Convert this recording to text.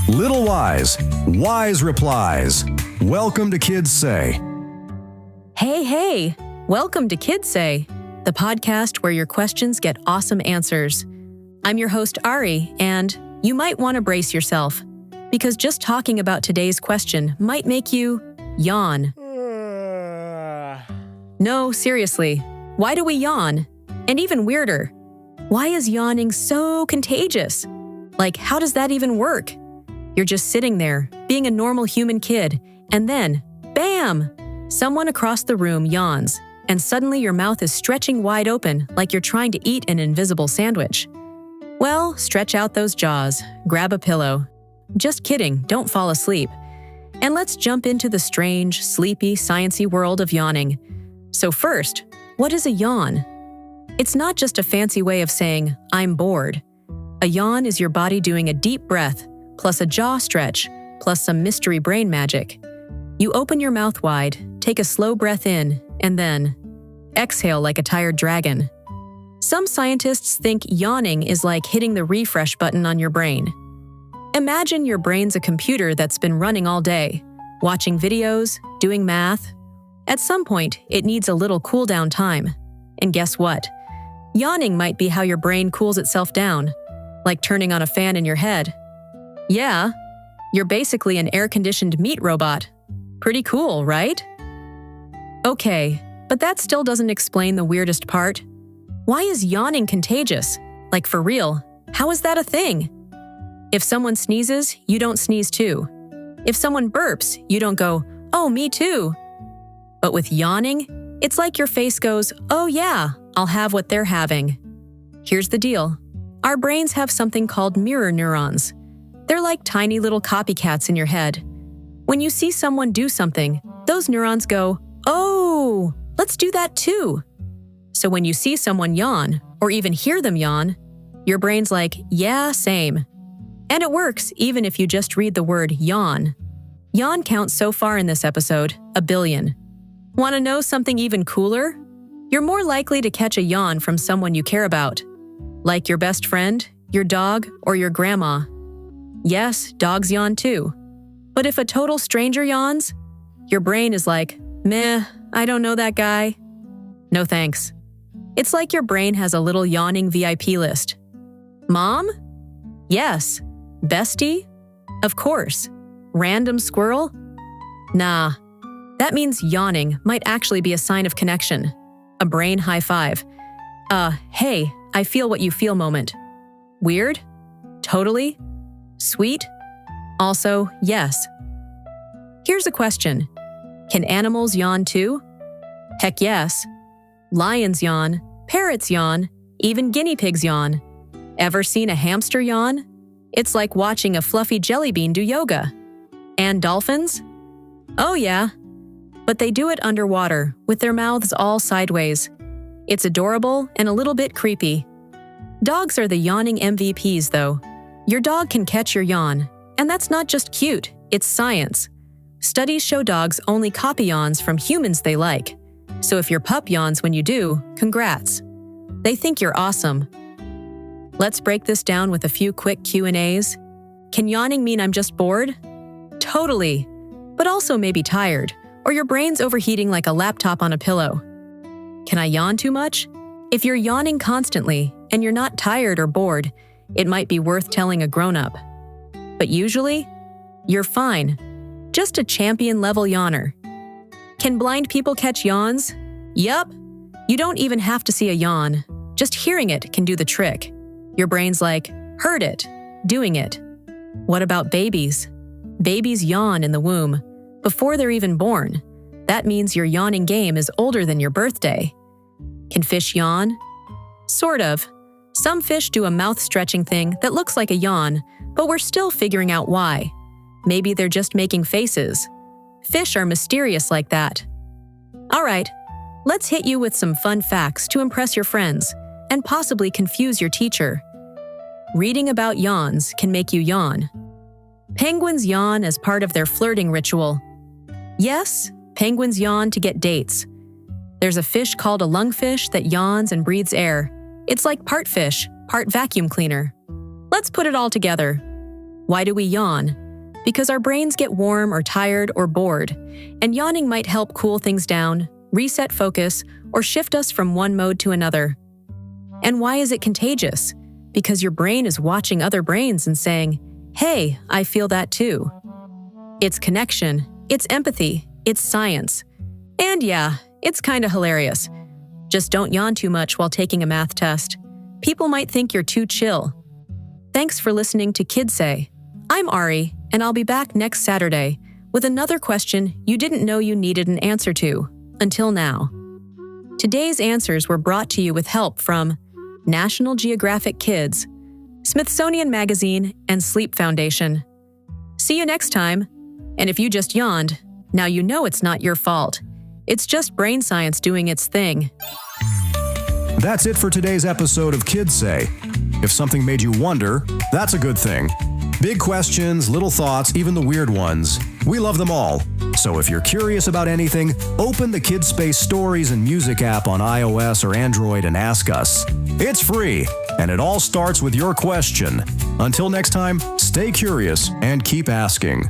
Little wise, wise replies. Welcome to KidSay. Hey, welcome to KidSay, the podcast where your questions get awesome answers. I'm your host, Ari, and you might want to brace yourself, because just talking about today's question might make you yawn. No, seriously, why do we yawn? And even weirder, why is yawning so contagious? Like, how does that even work? You're just sitting there, being a normal human kid, and then, bam! Someone across the room yawns, and suddenly your mouth is stretching wide open like you're trying to eat an invisible sandwich. Well, stretch out those jaws, grab a pillow. Just kidding, don't fall asleep. And let's jump into the strange, sleepy, sciencey world of yawning. So first, what is a yawn? It's not just a fancy way of saying, I'm bored. A yawn is your body doing a deep breath, plus a jaw stretch, plus some mystery brain magic. You open your mouth wide, take a slow breath in, and then exhale like a tired dragon. Some scientists think yawning is like hitting the refresh button on your brain. Imagine your brain's a computer that's been running all day, watching videos, doing math. At some point, it needs a little cool down time. And guess what? Yawning might be how your brain cools itself down, like turning on a fan in your head. Yeah, you're basically an air-conditioned meat robot. Pretty cool, right? Okay, but that still doesn't explain the weirdest part. Why is yawning contagious? Like, for real, how is that a thing? If someone sneezes, you don't sneeze too. If someone burps, you don't go, oh, me too. But with yawning, it's like your face goes, oh yeah, I'll have what they're having. Here's the deal. Our brains have something called mirror neurons. They're like tiny little copycats in your head. When you see someone do something, those neurons go, oh, let's do that too. So when you see someone yawn, or even hear them yawn, your brain's like, yeah, same. And it works even if you just read the word yawn. Yawn counts so far in this episode, 1 billion. Want to know something even cooler? You're more likely to catch a yawn from someone you care about, like your best friend, your dog, or your grandma. Yes, dogs yawn too. But if a total stranger yawns, your brain is like, meh, I don't know that guy. No thanks. It's like your brain has a little yawning VIP list. Mom? Yes. Bestie? Of course. Random squirrel? Nah. That means yawning might actually be a sign of connection. A brain high five. Hey, I feel what you feel moment. Weird? Totally? Sweet? Also, yes. Here's a question. Can animals yawn too? Heck yes. Lions yawn, parrots yawn, even guinea pigs yawn. Ever seen a hamster yawn? It's like watching a fluffy jelly bean do yoga. And dolphins? Oh yeah. But they do it underwater, with their mouths all sideways. It's adorable and a little bit creepy. Dogs are the yawning MVPs, though. Your dog can catch your yawn, and that's not just cute, it's science. Studies show dogs only copy yawns from humans they like. So if your pup yawns when you do, congrats. They think you're awesome. Let's break this down with a few quick Q&As. Can yawning mean I'm just bored? Totally. But also maybe tired, or your brain's overheating like a laptop on a pillow. Can I yawn too much? If you're yawning constantly and you're not tired or bored, it might be worth telling a grown-up. But usually, you're fine. Just a champion-level yawner. Can blind people catch yawns? Yup. You don't even have to see a yawn. Just hearing it can do the trick. Your brain's like, heard it, doing it. What about babies? Babies yawn in the womb, before they're even born. That means your yawning game is older than your birthday. Can fish yawn? Sort of. Some fish do a mouth-stretching thing that looks like a yawn, but we're still figuring out why. Maybe they're just making faces. Fish are mysterious like that. All right, let's hit you with some fun facts to impress your friends and possibly confuse your teacher. Reading about yawns can make you yawn. Penguins yawn as part of their flirting ritual. Yes, penguins yawn to get dates. There's a fish called a lungfish that yawns and breathes air. It's like part fish, part vacuum cleaner. Let's put it all together. Why do we yawn? Because our brains get warm or tired or bored, and yawning might help cool things down, reset focus, or shift us from one mode to another. And why is it contagious? Because your brain is watching other brains and saying, "Hey, I feel that too." It's connection, it's empathy, it's science. And yeah, it's kinda hilarious. Just don't yawn too much while taking a math test. People might think you're too chill. Thanks for listening to KidSay. I'm Ari, and I'll be back next Saturday with another question you didn't know you needed an answer to, until now. Today's answers were brought to you with help from National Geographic Kids, Smithsonian Magazine, and Sleep Foundation. See you next time. And if you just yawned, now you know it's not your fault. It's just brain science doing its thing. That's it for today's episode of KidSay. If something made you wonder, that's a good thing. Big questions, little thoughts, even the weird ones, we love them all. So if you're curious about anything, open the KidSpace Stories and Music app on iOS or Android and ask us. It's free, and it all starts with your question. Until next time, stay curious and keep asking.